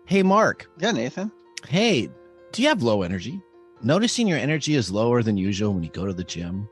Hey, Mark. Yeah, Nathan. Hey, do you have low energy? Noticing your energy is lower than usual when you go to the gym?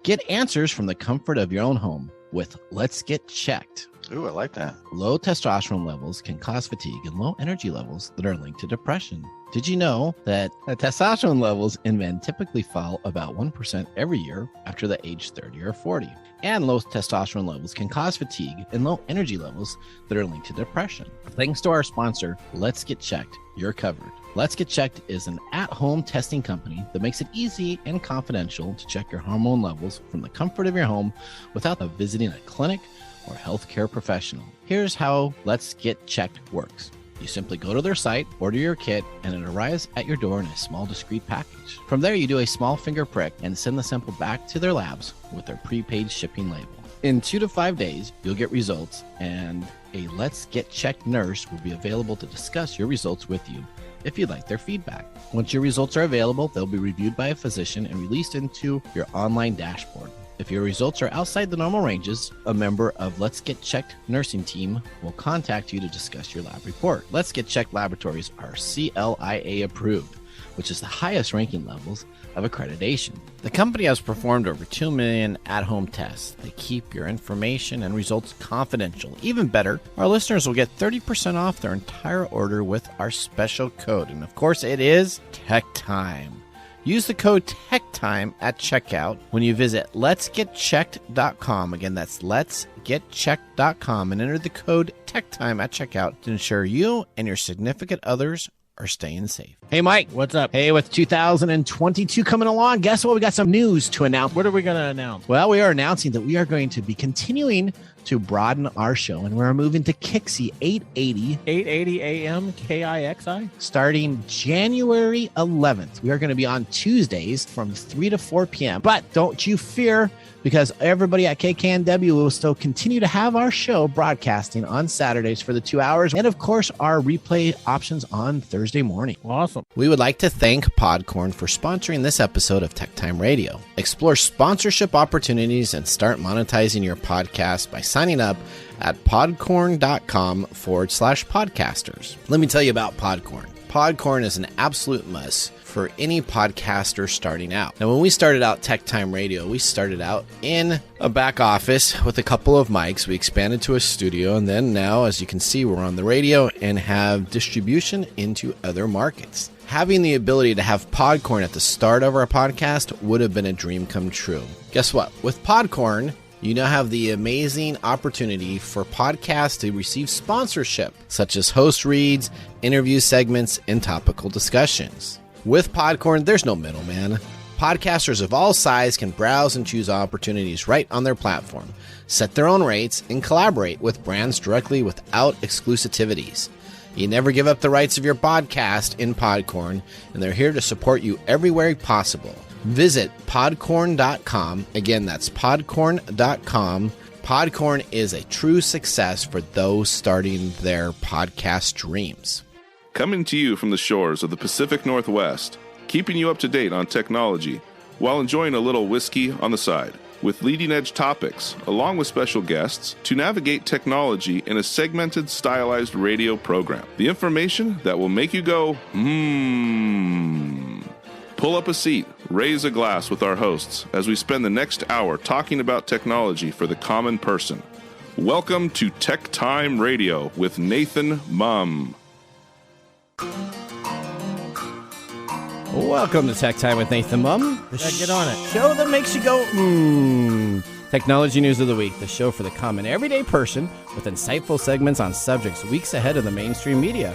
Get answers from the comfort of your own home with Let's Get Checked. Ooh, I like that. Low testosterone levels can cause fatigue and low energy levels that are linked to depression. Did you know that testosterone levels in men typically fall about 1% every year after the age 30 or 40? And low testosterone levels can cause fatigue and low energy levels that are linked to depression. Thanks to our sponsor, Let's Get Checked, you're covered. Let's Get Checked is an at-home testing company that makes it easy and confidential to check your hormone levels from the comfort of your home without visiting a clinic or healthcare professional. Here's how Let's Get Checked works. You simply go to their site, order your kit, and it arrives at your door in a small discreet package. From there, you do a small finger prick and send the sample back to their labs with their prepaid shipping label. In 2 to 5 days, you'll get results, and a Let's Get Checked nurse will be available to discuss your results with you if you'd like their feedback. Once your results are available, they'll be reviewed by a physician and released into your online dashboard. If your results are outside the normal ranges, a member of Let's Get Checked nursing team will contact you to discuss your lab report. Let's Get Checked laboratories are CLIA approved, which is the highest ranking levels of accreditation. The company has performed over 2 million at-home tests. They keep your information and results confidential. Even better, our listeners will get 30% off their entire order with our special code. And of course, it is TechTime. Use the code TechTime at checkout when you visit letsgetchecked.com. Again, that's letsgetchecked.com, and enter the code TechTime at checkout to ensure you and your significant others are staying safe. Hey, Mike. What's up? Hey, with 2022 coming along, guess what? We got some news to announce. What are we going to announce? Well, we are announcing that we are going to be continuing to broaden our show, and we're moving to Kixie 880 AM KIXI? starting January 11th. We are going to be on Tuesdays from 3 to 4 p.m. But don't you fear, because everybody at KKNW will still continue to have our show broadcasting on Saturdays for the 2 hours, and of course, our replay options on Thursday morning. Awesome. We would like to thank Podcorn for sponsoring this episode of TechTime Radio. Explore sponsorship opportunities and start monetizing your podcast by signing up at podcorn.com/podcasters. Let me tell you about Podcorn. Podcorn is an absolute must for any podcaster starting out. Now, when we started out TechTime Radio, we started out in a back office with a couple of mics. We expanded to a studio, and then now, as you can see, we're on the radio and have distribution into other markets. Having the ability to have Podcorn at the start of our podcast would have been a dream come true. Guess what? With Podcorn, you now have the amazing opportunity for podcasts to receive sponsorship, such as host reads, interview segments, and topical discussions. With Podcorn, there's no middleman. Podcasters of all sizes can browse and choose opportunities right on their platform, set their own rates, and collaborate with brands directly without exclusivities. You never give up the rights of your podcast in Podcorn, and they're here to support you everywhere possible. Visit podcorn.com. Again, that's podcorn.com. Podcorn is a true success for those starting their podcast dreams. Coming to you from the shores of the Pacific Northwest, keeping you up to date on technology while enjoying a little whiskey on the side, with leading-edge topics, along with special guests, to navigate technology in a segmented, stylized radio program. The information that will make you go, Pull up a seat, raise a glass with our hosts as we spend the next hour talking about technology for the common person. Welcome to TechTime Radio with Nathan Mumm. Welcome to Tech Time with Nathan Mumm. Get on it. Show that makes you go, Technology News of the Week, the show for the common everyday person with insightful segments on subjects weeks ahead of the mainstream media.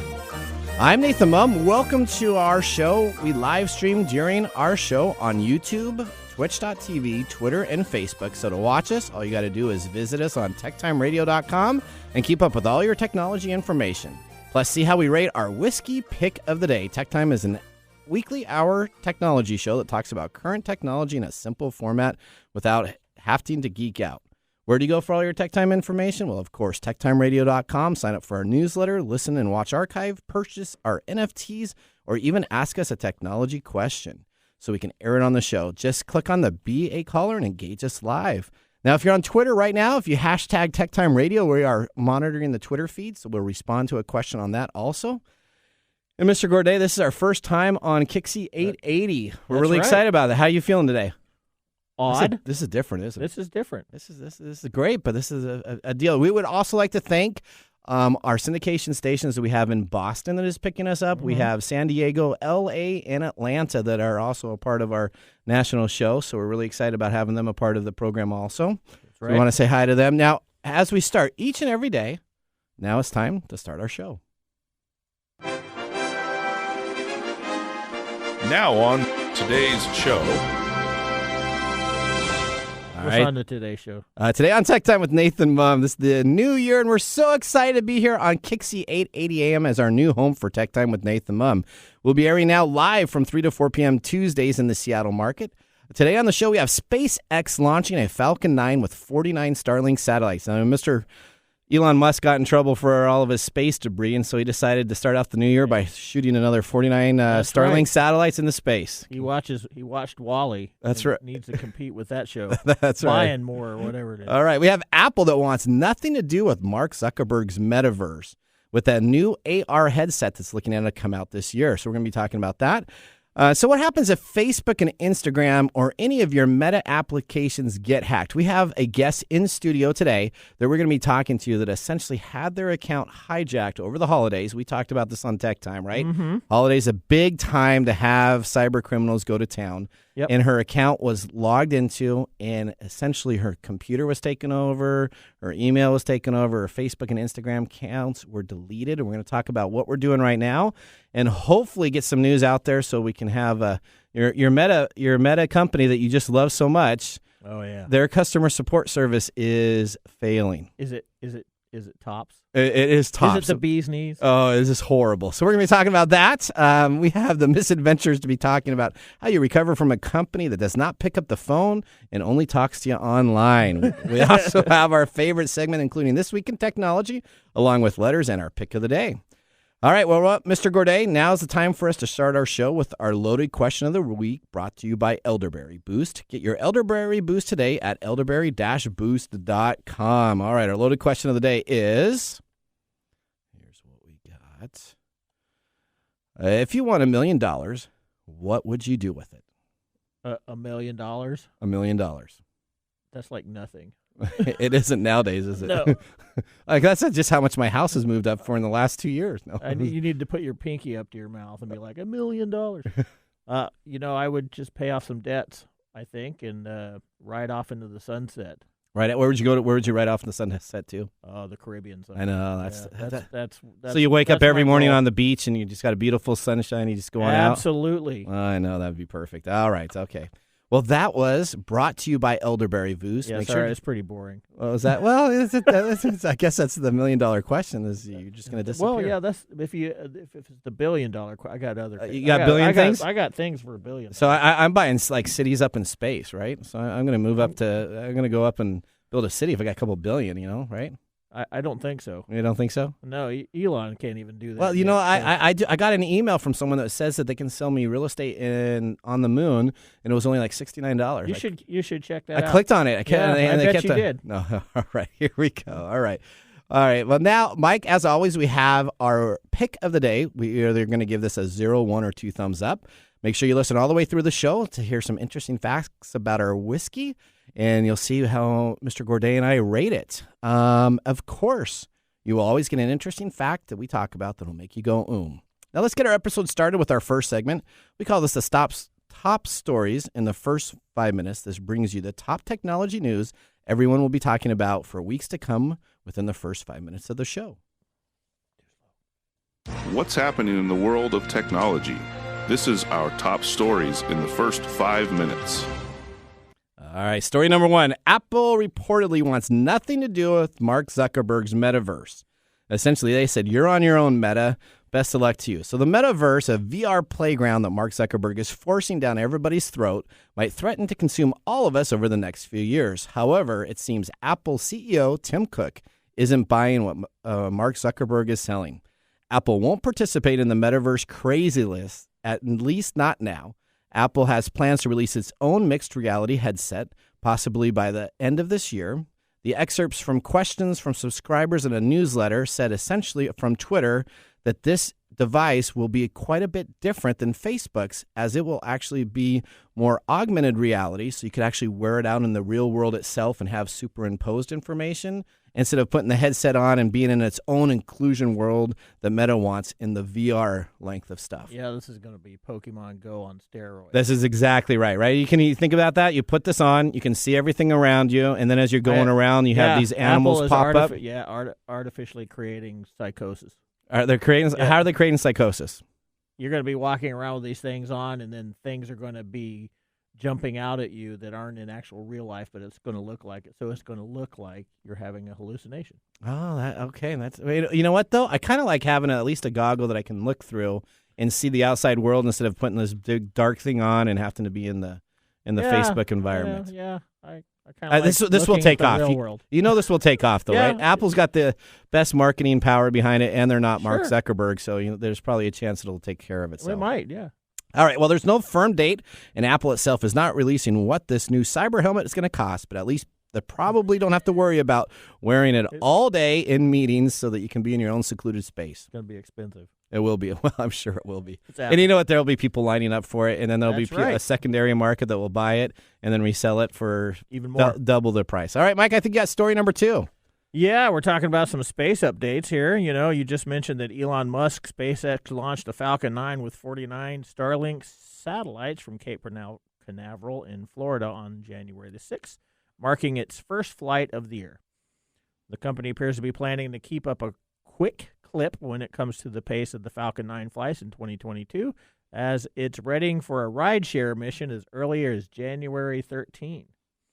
I'm Nathan Mumm. Welcome to our show. We live stream during our show on YouTube, Twitch.tv, Twitter, and Facebook. So to watch us, all you got to do is visit us on techtimeradio.com and keep up with all your technology information. Plus, see how we rate our whiskey pick of the day. TechTime is an weekly hour technology show that talks about current technology in a simple format without having to geek out. Where do you go for all your TechTime information? Well, of course, techtimeradio.com. Sign up for our newsletter, listen and watch archive, purchase our NFTs, or even ask us a technology question so we can air it on the show. Just click on the Be a Caller and engage us live. Now, if you're on Twitter right now, if you hashtag TechTime Radio, we are monitoring the Twitter feed, so we'll respond to a question on that also. And Mr. Gourdet, this is our first time on Kixie 880. We're really right. excited about it. How are you feeling today? Odd. This is different, isn't it? This is different. This is great, but this is a deal. We would also like to thank our syndication stations that we have in Boston that is picking us up. We have San Diego, L.A., and Atlanta that are also a part of our national show, so we're really excited about having them a part of the program also. That's right. We want to say hi to them. Now, as we start each and every day, now it's time to start our show. Now on today's show. What's on the Today Show? Today on Tech Time with Nathan Mumm. This is the new year, and we're so excited to be here on Kixie 880 AM as our new home for Tech Time with Nathan Mumm. We'll be airing now live from 3 to 4 p.m. Tuesdays in the Seattle market. Today on the show, we have SpaceX launching a Falcon 9 with 49 Starlink satellites. Now, Mr. Elon Musk got in trouble for all of his space debris, and so he decided to start off the new year by shooting another 49 Starlink satellites into space. He watched Wall-E. That's right. Needs to compete with that show. That's right. Buying more or whatever it is. All right. We have Apple that wants nothing to do with Mark Zuckerberg's metaverse with that new AR headset that's looking at it come out this year. So we're going to be talking about that. So what happens if Facebook and Instagram or any of your Meta applications get hacked? We have a guest in studio today that we're going to be talking to that essentially had their account hijacked over the holidays. We talked about this on Tech Time, right? Mm-hmm. Holidays a big time to have cyber criminals go to town. Yep. And her account was logged into, and essentially her computer was taken over, her email was taken over, her Facebook and Instagram accounts were deleted. And we're going to talk about what we're doing right now and hopefully get some news out there so we can have your Meta company that you just love so much. Oh, yeah. Their customer support service is failing. Is it tops? It is tops. Is it the bee's knees? Oh, this is horrible. So we're going to be talking about that. We have the misadventures to be talking about how you recover from a company that does not pick up the phone and only talks to you online. We also have our favorite segment, including This Week in Technology, along with letters and our pick of the day. All right, well, Mr. Gourdet, now's the time for us to start our show with our loaded question of the week brought to you by Elderberry Boost. Get your Elderberry Boost today at elderberry-boost.com. All right, our loaded question of the day is, here's what we got. If you won $1 million, what would you do with it? $1 million? $1 million. That's like nothing. It isn't nowadays, is it? No. Like that's just how much my house has moved up for in the last 2 years. No. You need to put your pinky up to your mouth and be like, $1 million. I would just pay off some debts, I think, and ride off into the sunset. Right. Where would you go to? Where would you ride off in the sunset to? The Caribbean. I know. That's so you wake up every morning on the beach and you just got a beautiful sunshine. You just go on out. Absolutely. I know that'd be perfect. All right. Okay. Well, that was brought to you by Elderberry Boost. Yeah, it's pretty boring. Well, is that? Well, I guess that's the $1 million question. Is you're just going to disappear? Well, yeah. That's if it's the $1 billion. I got other. You got billion things. I got things for $1 billion. So I'm buying like cities up in space, right? So I'm going to move up to. I'm going to go up and build a city if I got a couple billion. Right? I don't think so. You don't think so? No, Elon can't even do that. Well, I got an email from someone that says that they can sell me real estate on the moon, and it was only like $69. You should check that out. I clicked on it. I bet you did. No, all right, here we go. All right. Well, now, Mike, as always, we have our pick of the day. We are either going to give this a 0, 1, or 2 thumbs up. Make sure you listen all the way through the show to hear some interesting facts about our whiskey, and you'll see how Mr. Gourdet and I rate it. Of course, you will always get an interesting fact that we talk about that will make you go, Now, let's get our episode started with our first segment. We call this the top stories in the first 5 minutes. This brings you the top technology news everyone will be talking about for weeks to come within the first 5 minutes of the show. What's happening in the world of technology? This is our top stories in the first 5 minutes. All right, story number 1. Apple reportedly wants nothing to do with Mark Zuckerberg's metaverse. Essentially, they said, you're on your own, Meta. Best of luck to you. So the metaverse, a VR playground that Mark Zuckerberg is forcing down everybody's throat, might threaten to consume all of us over the next few years. However, it seems Apple CEO Tim Cook isn't buying what Mark Zuckerberg is selling. Apple won't participate in the metaverse crazy list, at least not now. Apple has plans to release its own mixed reality headset, possibly by the end of this year. The excerpts from questions from subscribers in a newsletter said essentially from Twitter that this device will be quite a bit different than Facebook's, as it will actually be more augmented reality. So you could actually wear it out in the real world itself and have superimposed information instead of putting the headset on and being in its own inclusion world that Meta wants in the VR length of stuff. Yeah, this is going to be Pokemon Go on steroids. This is exactly right? You think about that. You put this on, you can see everything around you, and then as you're going around, you have these animals Apple is pop up. Artificially creating psychosis. How are they creating psychosis? You're going to be walking around with these things on, and then things are going to be jumping out at you that aren't in actual real life, but it's going to look like it. So it's going to look like you're having a hallucination. Oh, okay. That's, you know what, though? I kind of like having at least a goggle that I can look through and see the outside world instead of putting this big dark thing on and having to be in the Facebook environment. Yeah. I kind of this will take off. World. You know this will take off, though, right? Apple's got the best marketing power behind it, and they're not Mark Zuckerberg, so there's probably a chance it'll take care of itself. Well, it might, yeah. All right, well, there's no firm date, and Apple itself is not releasing what this new cyber helmet is going to cost, but at least they probably don't have to worry about wearing it all day in meetings so that you can be in your own secluded space. It's going to be expensive. It will be. Well, I'm sure it will be. And you know what? There will be people lining up for it, and then there'll be a secondary market that will buy it and then resell it for even more, double the price. All right, Mike, I think you got story number 2. Yeah, we're talking about some space updates here. You know, you just mentioned that Elon Musk, SpaceX launched a Falcon 9 with 49 Starlink satellites from Cape Canaveral in Florida on January the 6th, marking its first flight of the year. The company appears to be planning to keep up a quick clip when it comes to the pace of the Falcon 9 flights in 2022, as it's readying for a rideshare mission as early as January 13.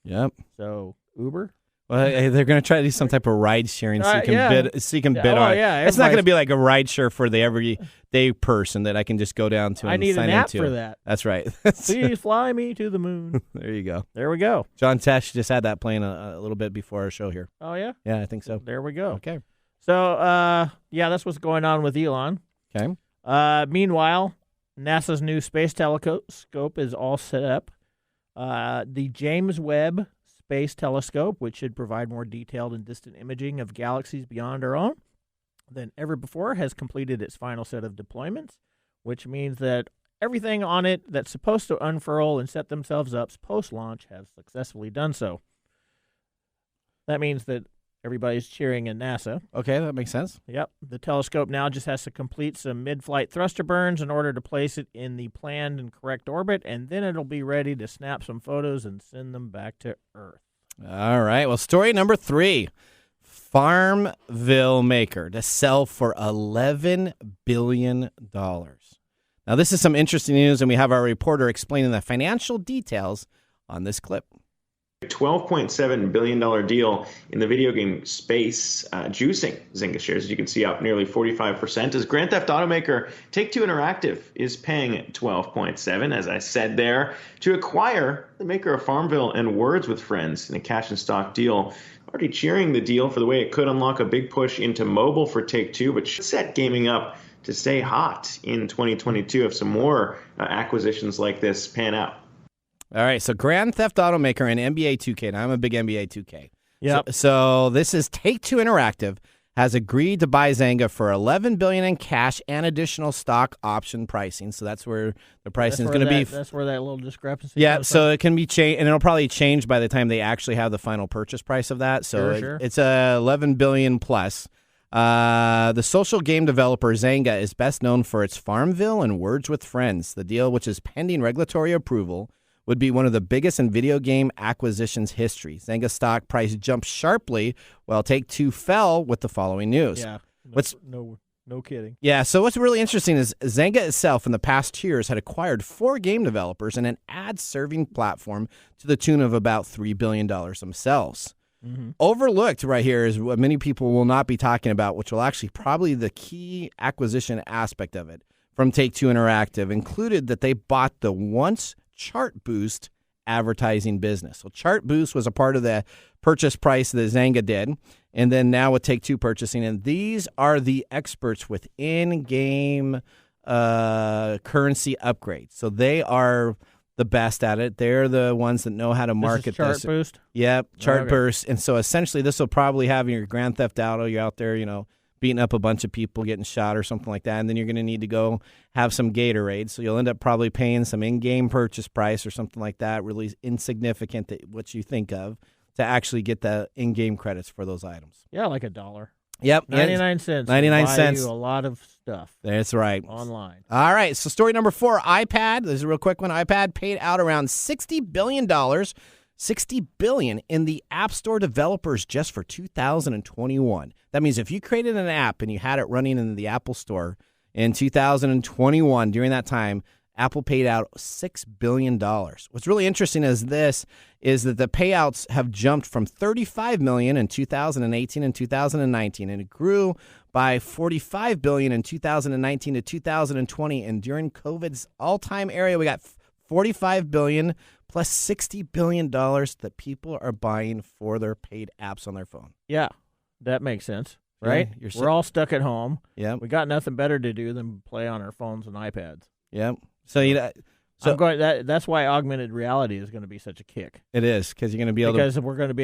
Yep. So, Uber? Well, they're going to try to do some type of ride sharing so you can bid. So you can bid on it. Yeah, it's not going to be like a ride share for the everyday person that I can just go down to and sign into. I need an app for that. That's right. Please fly me to the moon. There you go. There we go. John Tesh just had that playing a little bit before our show here. Oh, yeah? Yeah, I think so. There we go. Okay. So, that's what's going on with Elon. Okay. Meanwhile, NASA's new space telescope is all set up. The James Webb Space Telescope, which should provide more detailed and distant imaging of galaxies beyond our own than ever before, has completed its final set of deployments, which means that everything on it that's supposed to unfurl and set themselves up post-launch have successfully done so. That means that everybody's cheering in NASA. Okay, that makes sense. Yep. The telescope now just has to complete some mid-flight thruster burns in order to place it in the planned and correct orbit, and then it'll be ready to snap some photos and send them back to Earth. All right. Well, story number 3. Farmville maker to sell for $11 billion. Now, this is some interesting news, and we have our reporter explaining the financial details on this clip. $12.7 billion deal in the video game space, juicing Zynga shares, as you can see, up nearly 45%, as Grand Theft Auto maker Take-Two Interactive is paying $12.7, as I said there, to acquire the maker of Farmville and Words with Friends in a cash and stock deal. Already cheering the deal for the way it could unlock a big push into mobile for Take-Two, but should set gaming up to stay hot in 2022 if some more acquisitions like this pan out. All right, so Grand Theft Auto maker and NBA 2K. Now, I'm a big NBA 2K. Yep. So this is Take-Two Interactive has agreed to buy Zynga for $11 billion in cash and additional stock option pricing. So that's where the pricing is going to be. That's where that little discrepancy. Yeah, so it can be changed, and it'll probably change by the time they actually have the final purchase price of that. So it's $11 billion plus. The social game developer Zynga is best known for its Farmville and Words with Friends. The deal, which is pending regulatory approval, would be one of the biggest in video game acquisitions history. Zynga stock price jumped sharply while Take-Two fell with the following news. Yeah, no kidding. Yeah, so what's really interesting is Zynga itself in the past 2 years had acquired 4 game developers and an ad-serving platform to the tune of about $3 billion themselves. Mm-hmm. Overlooked right here is what many people will not be talking about, which will actually probably the key acquisition aspect of it from Take-Two Interactive, included that they bought the once Chartboost advertising business. So Chartboost was a part of the purchase price that Zynga did, and then now with Take-Two purchasing, and these are the experts with in-game currency upgrades. So they are the best at it. They're the ones that know how to market this. Chartboost? Yep, Chartboost. Okay. And so essentially this will probably have your Grand Theft Auto, you're out there, beating up a bunch of people, getting shot or something like that, and then you're going to need to go have some Gatorade. So you'll end up probably paying some in-game purchase price or something like that, really insignificant to what you think of, to actually get the in-game credits for those items. Yeah, like $1. Yep. 99 cents. 99 buy cents. you a lot of stuff. That's right. Online. All right. So story number 4, iPad. This is a real quick one. iPad paid out around $60 billion. $60 billion in the App Store developers just for 2021. That means if you created an app and you had it running in the Apple Store in 2021, during that time, Apple paid out $6 billion. What's really interesting is that the payouts have jumped from $35 million in 2018 and 2019, and it grew by $45 billion in 2019 to 2020. And during COVID's all-time area, we got $45 billion plus $60 billion that people are buying for their paid apps on their phone. Yeah, that makes sense, right? Yeah, we're all stuck at home. Yeah, we got nothing better to do than play on our phones and iPads. Yeah. So that's why augmented reality is going to be such a kick. It is, because you're going to be able we're going to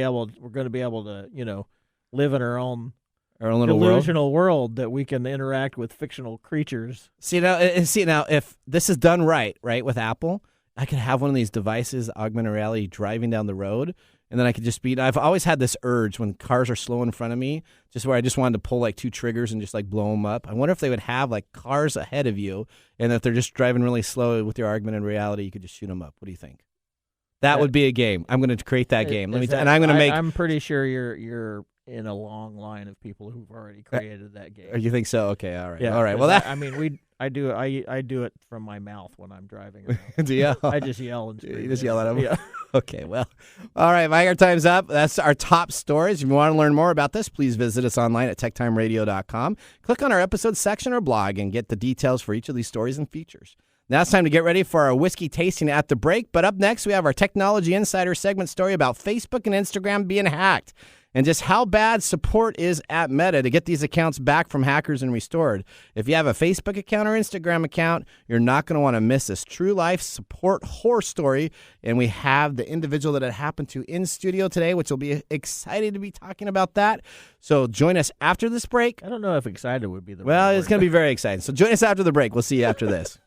be able to live in our own little delusional world that we can interact with fictional creatures. See now, if this is done right with Apple, I could have one of these devices, augmented reality, driving down the road, and then I could just be. I've always had this urge when cars are slow in front of me, just where I just wanted to pull like 2 triggers and just like blow them up. I wonder if they would have like cars ahead of you, and if they're just driving really slow with your augmented reality, you could just shoot them up. What do you think? That would be a game. I'm going to create that game. I'm pretty sure you're in a long line of people who've already created that game. You think so? Okay, all right. Yeah, all right. Well, I do it from my mouth when I'm driving around. Do you? I just yell and scream. You just yell at them? Yeah. Okay, well, all right, Mike, our time's up. That's our top stories. If you want to learn more about this, please visit us online at TechTimeRadio.com. Click on our episode section or blog and get the details for each of these stories and features. Now it's time to get ready for our whiskey tasting at the break. But up next, we have our Technology Insider segment story about Facebook and Instagram being hacked, and just how bad support is at Meta to get these accounts back from hackers and restored. If you have a Facebook account or Instagram account, you're not going to want to miss this true life support horror story. And we have the individual that it happened to in studio today, which will be excited to be talking about that. So join us after this break. I don't know if excited would be the well, right it's going to be very exciting. So join us after the break. We'll see you after this.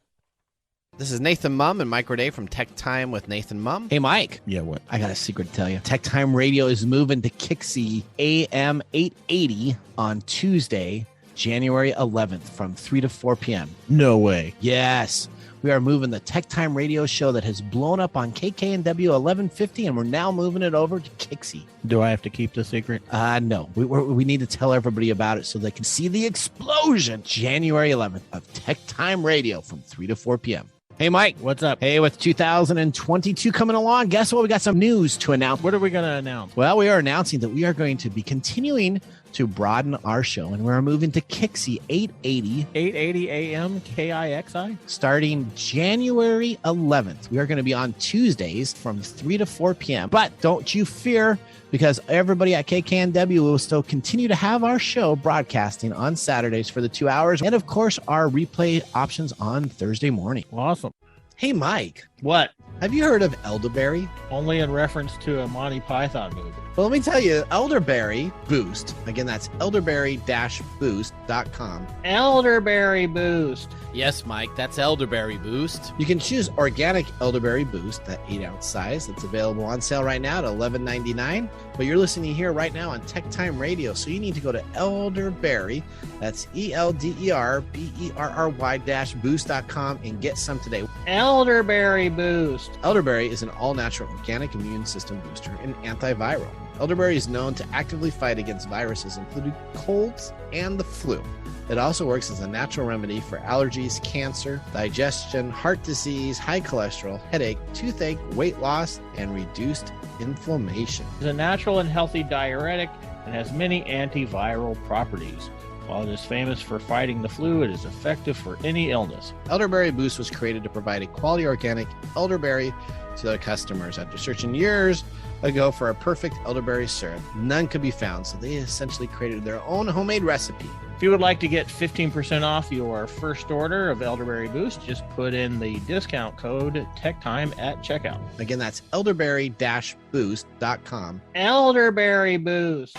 This is Nathan Mumm and Mike Roday from Tech Time with Nathan Mumm. Hey, Mike. Yeah, what? I got a secret to tell you. Tech Time Radio is moving to Kixie AM 880 on Tuesday, January 11th from 3 to 4 p.m. No way. Yes. We are moving the Tech Time Radio show that has blown up on KKNW 1150, and we're now moving it over to Kixie. Do I have to keep the secret? No. We need to tell everybody about it so they can see the explosion January 11th of Tech Time Radio from 3 to 4 p.m. Hey, Mike. What's up? Hey, with 2022 coming along, guess what? We got some news to announce. What are we going to announce? Well, we are announcing that we are going to be continuing to broaden our show, and we're moving to Kixie 880. 880 AM KIXI? Starting January 11th. We are going to be on Tuesdays from 3 to 4 p.m. But don't you fear, because everybody at KKNW will still continue to have our show broadcasting on Saturdays for the 2 hours. And, of course, our replay options on Thursday morning. Awesome. Hey, Mike. What? Have you heard of elderberry? Only in reference to a Monty Python movie. Well, let me tell you, Elderberry Boost. Again, that's elderberry-boost.com. Elderberry Boost. Yes, Mike, that's Elderberry Boost. You can choose organic Elderberry Boost, that 8-ounce size. That's available on sale right now at $11.99. But you're listening here right now on Tech Time Radio, so you need to go to Elderberry. That's ELDERBERRY-boost.com and get some today. Elderberry Boost. Elderberry is an all-natural organic immune system booster and antiviral. Elderberry is known to actively fight against viruses, including colds and the flu. It also works as a natural remedy for allergies, cancer, digestion, heart disease, high cholesterol, headache, toothache, weight loss, and reduced inflammation. It's a natural and healthy diuretic and has many antiviral properties. While it is famous for fighting the flu, it is effective for any illness. Elderberry Boost was created to provide a quality organic elderberry to their customers. After searching years ago for a perfect elderberry syrup, none could be found, so they essentially created their own homemade recipe. If you would like to get 15% off your first order of Elderberry Boost, just put in the discount code TechTime at checkout. Again, that's elderberry-boost.com. Elderberry Boost.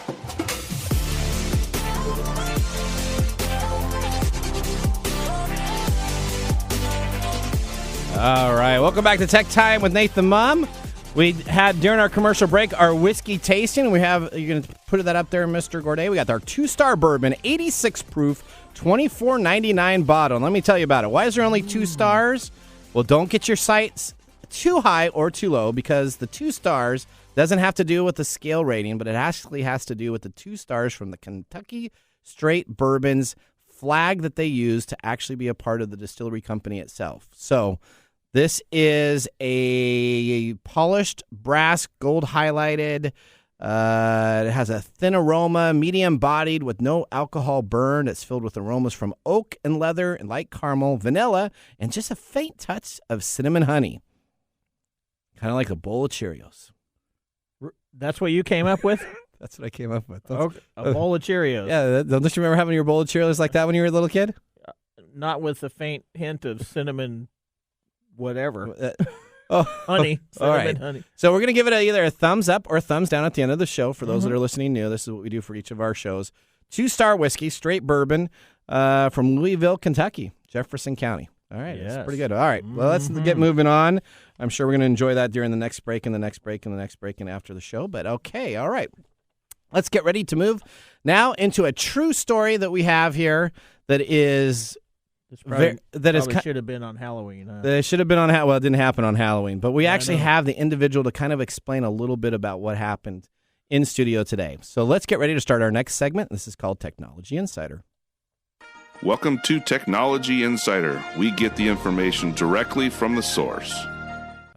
All right, welcome back to Tech Time with Nathan Mumm. We had, during our commercial break, our whiskey tasting. We have, you're going to put that up there, Mr. Gourdet. We got our 2-star bourbon, 86 proof, $24.99 bottle. And let me tell you about it. Why is there only 2 stars? Well, don't get your sights too high or too low, because the 2 stars doesn't have to do with the scale rating, but it actually has to do with the 2 stars from the Kentucky Straight Bourbon's flag that they use to actually be a part of the distillery company itself. So this is a polished brass, gold highlighted. It has a thin aroma, medium bodied with no alcohol burn. It's filled with aromas from oak and leather and light caramel, vanilla, and just a faint touch of cinnamon honey. Kind of like a bowl of Cheerios. That's what you came up with? That's what I came up with. Okay, a bowl of Cheerios. Yeah, don't you remember having your bowl of Cheerios like that when you were a little kid? Not with a faint hint of cinnamon whatever. Oh, honey. All right. Honey. So we're going to give it either a thumbs up or a thumbs down at the end of the show. For those that are listening new, this is what we do for each of our shows. 2-star whiskey, straight bourbon from Louisville, Kentucky, Jefferson County. All right, yes. That's pretty good. All right, well, let's get moving on. I'm sure we're going to enjoy that during the next break and the next break and the next break and after the show. But okay, all right. Let's get ready to move now into a true story that we have here that is... Probably should have been on Halloween. Huh? It should have been on well, it didn't happen on Halloween, but we actually have the individual to kind of explain a little bit about what happened in studio today. So let's get ready to start our next segment. This is called Technology Insider. Welcome to Technology Insider. We get the information directly from the source.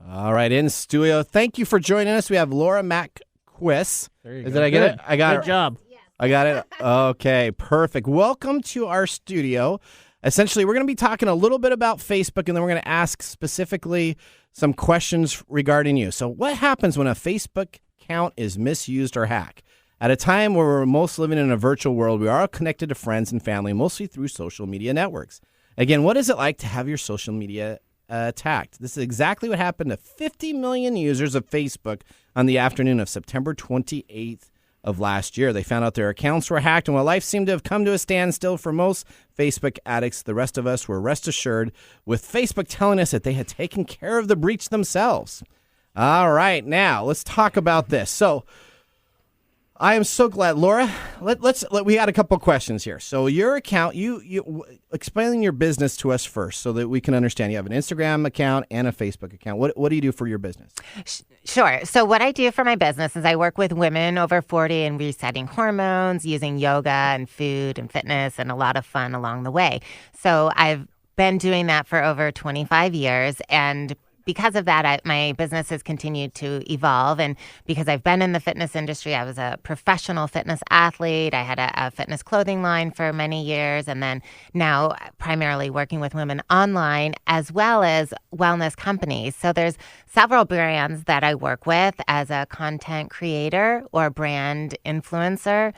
All right, in studio. Thank you for joining us. We have Laura MacQuiss. There you go. Did I get it? I got it. Good job. I got it. Okay, perfect. Welcome to our studio. Essentially, we're going to be talking a little bit about Facebook, and then we're going to ask specifically some questions regarding you. So what happens when a Facebook account is misused or hacked? At a time where we're most living in a virtual world, we are connected to friends and family, mostly through social media networks. Again, what is it like to have your social media attacked? This is exactly what happened to 50 million users of Facebook on the afternoon of September 28th. Of last year. They found out their accounts were hacked, and while life seemed to have come to a standstill for most Facebook addicts, the rest of us were rest assured with Facebook telling us that they had taken care of the breach themselves. All right, now let's talk about this. So I am so glad, Laura. We got a couple questions here. So your account, you explaining your business to us first, so that we can understand. You have an Instagram account and a Facebook account. What do you do for your business? Sure. So what I do for my business is I work with women over 40 in resetting hormones, using yoga and food and fitness, and a lot of fun along the way. So I've been doing that for over 25 years, and because of that, my business has continued to evolve. And because I've been in the fitness industry, I was a professional fitness athlete. I had a fitness clothing line for many years. And then now primarily working with women online as well as wellness companies. So there's several brands that I work with as a content creator or brand influencer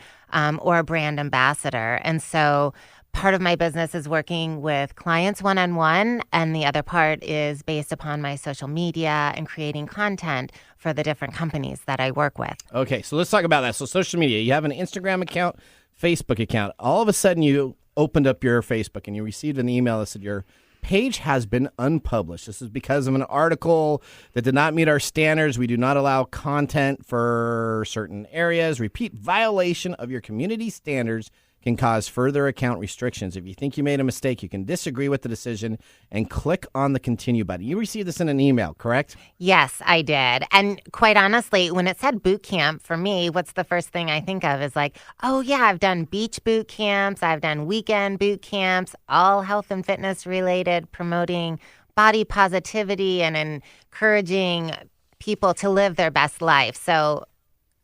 or a brand ambassador. And so part of my business is working with clients one-on-one, and the other part is based upon my social media and creating content for the different companies that I work with. Okay, so let's talk about that. So social media, you have an Instagram account, Facebook account. All of a sudden you opened up your Facebook and you received an email that said your page has been unpublished. This is because of an article that did not meet our standards. We do not allow content for certain areas. Repeat violation of your community standards can cause further account restrictions. If you think you made a mistake, you can disagree with the decision and click on the continue button. You received this in an email, correct? Yes, I did. And quite honestly, when it said boot camp, for me, what's the first thing I think of is like, oh yeah, I've done beach boot camps, I've done weekend boot camps, all health and fitness related, promoting body positivity and encouraging people to live their best life. So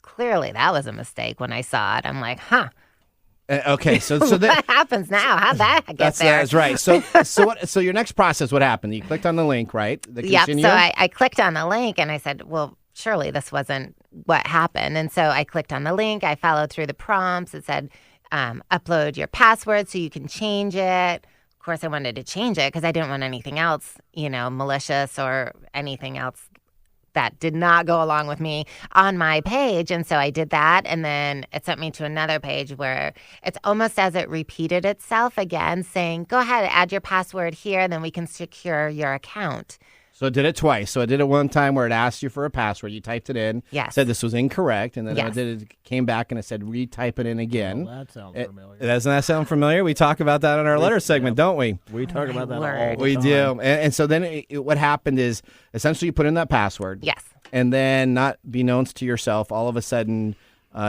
clearly that was a mistake when I saw it. I'm like, okay, so what happens now? How'd that get there? That's right. So your next process, what happened? You clicked on the link, right? Yep. So I clicked on the link and I said, well, surely this wasn't what happened. And so I clicked on the link. I followed through the prompts. It said, upload your password so you can change it. Of course, I wanted to change it because I didn't want anything else, malicious or anything else that did not go along with me on my page. And so I did that. And then it sent me to another page where it's almost as it repeated itself again, saying, go ahead, add your password here, and then we can secure your account. So it did it twice. So I did it one time where it asked you for a password. You typed it in. Yes. Said this was incorrect. And then Yes. it came back and it said retype it in again. Well, that sounds familiar. Doesn't that sound familiar? We talk about that in our letter segment, don't we? We talk about that all word. the We time. do. And so then what happened is essentially you put in that password. Yes. And then not be known to yourself. All of a sudden,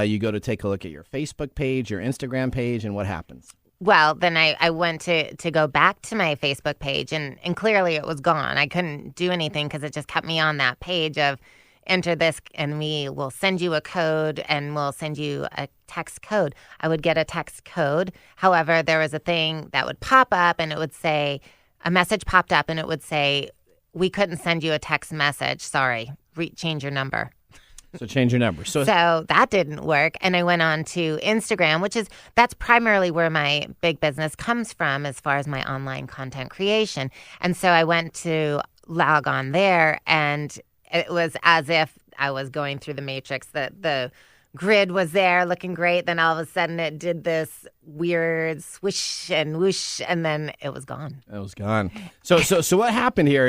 you go to take a look at your Facebook page, your Instagram page, and what happens? Well, then I went to go back to my Facebook page, and clearly it was gone. I couldn't do anything because it just kept me on that page of enter this, and we will send you a code, and we'll send you a text code. I would get a text code. However, there was a thing that would pop up, and it would say, a message popped up, and it would say, we couldn't send you a text message. Sorry, change your number. So change your number. So that didn't work. And I went on to Instagram, that's primarily where my big business comes from as far as my online content creation. And so I went to log on there, and it was as if I was going through the Matrix. The grid was there looking great. Then all of a sudden it did this weird swish and whoosh, and then it was gone. it was gone. So what happened here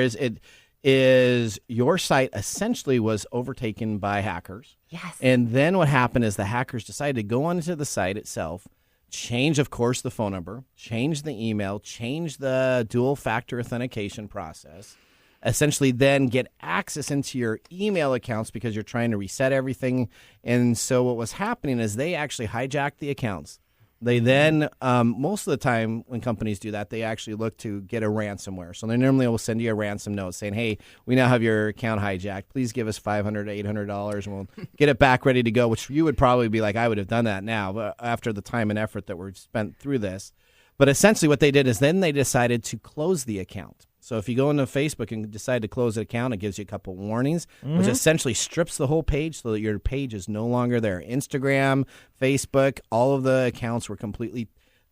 is your site essentially was overtaken by hackers. Yes. And then what happened is the hackers decided to go onto the site itself, change, of course, the phone number, change the email, change the dual-factor authentication process, essentially then get access into your email accounts because you're trying to reset everything. And so what was happening is they actually hijacked the accounts. They then, most of the time when companies do that, they actually look to get a ransomware. So they normally will send you a ransom note saying, hey, we now have your account hijacked. Please give us $500 to $800 and we'll get it back ready to go, which you would probably be like, I would have done that now, but after the time and effort that were spent through this. But essentially what they did is then they decided to close the account. So if you go into Facebook and decide to close an account, it gives you a couple warnings, which essentially strips the whole page so that your page is no longer there. Instagram, Facebook, all of the accounts were completely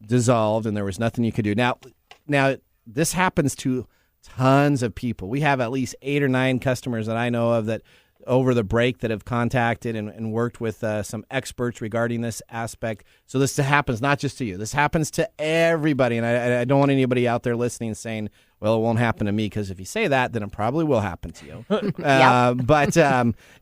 dissolved, and there was nothing you could do. Now this happens to tons of people. We have at least 8 or 9 customers that I know of that over the break that have contacted and worked with some experts regarding this aspect. So this happens not just to you. This happens to everybody, and I don't want anybody out there listening saying, well, it won't happen to me, because if you say that, then it probably will happen to you. But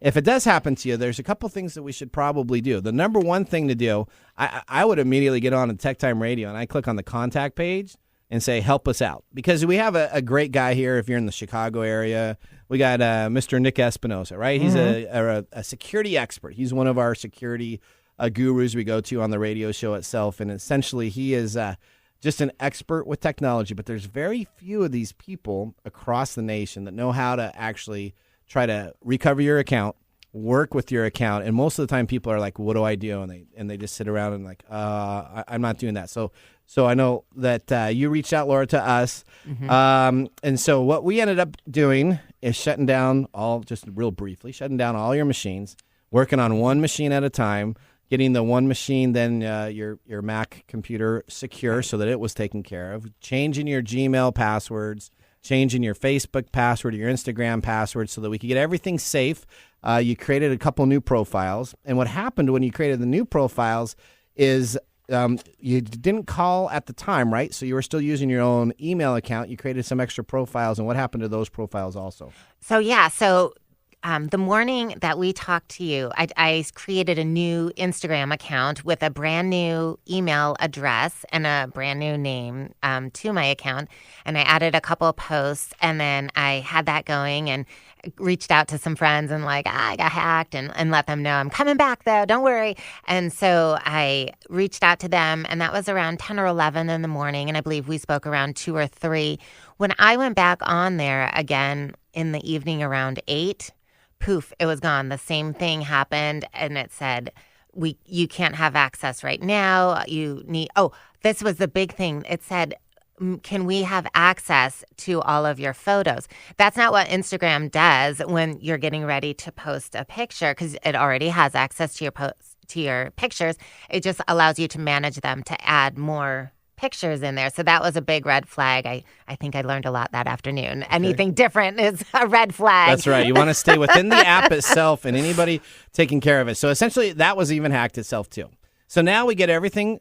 if it does happen to you, there's a couple things that we should probably do. The number one thing to do, I would immediately get on to TechTime Radio, and I click on the contact page and say, help us out. Because we have a great guy here if you're in the Chicago area. We got Mr. Nick Espinosa, right? He's a security expert. He's one of our security gurus we go to on the radio show itself. And essentially he is just an expert with technology. But there's very few of these people across the nation that know how to actually try to recover your account, work with your account. And most of the time people are like, what do I do? And they just sit around and like, I'm not doing that. So I know that you reached out, Laura, to us. And so what we ended up doing is shutting down all your machines, working on one machine at a time, getting the one machine, then your Mac computer secure so that it was taken care of, changing your Gmail passwords, changing your Facebook password, your Instagram password so that we could get everything safe. You created a couple new profiles. And what happened when you created the new profiles is you didn't call at the time, right? So you were still using your own email account. You created some extra profiles. And what happened to those profiles also? So the morning that we talked to you, I created a new Instagram account with a brand new email address and a brand new name to my account. And I added a couple of posts, and then I had that going and reached out to some friends and like, I got hacked, and let them know I'm coming back though, don't worry. And so I reached out to them, and that was around 10 or 11 in the morning. And I believe we spoke around 2 or 3. When I went back on there again in the evening around 8, poof, it was gone. The same thing happened, and it said, you can't have access right now. This was the big thing. It said, can we have access to all of your photos? That's not what Instagram does when you're getting ready to post a picture, because it already has access to your pictures. It just allows you to manage them to add more pictures in there. So that was a big red flag. I think I learned a lot that afternoon. Anything different is a red flag. That's right. You want to stay within the app itself and anybody taking care of it. So essentially, that was even hacked itself too. So now we get everything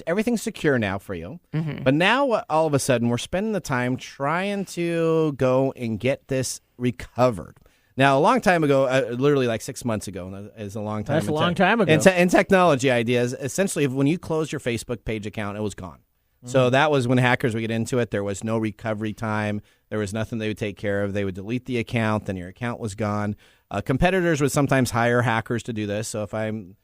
everything's secure now for you. Mm-hmm. But now all of a sudden we're spending the time trying to go and get this recovered. Now, a long time ago, literally like 6 months ago, is a long time. That's a long time ago. In technology ideas, essentially, when you close your Facebook page account, it was gone. Mm-hmm. So that was when hackers would get into it. There was no recovery time. There was nothing they would take care of. They would delete the account, then your account was gone. Competitors would sometimes hire hackers to do this. So if I'm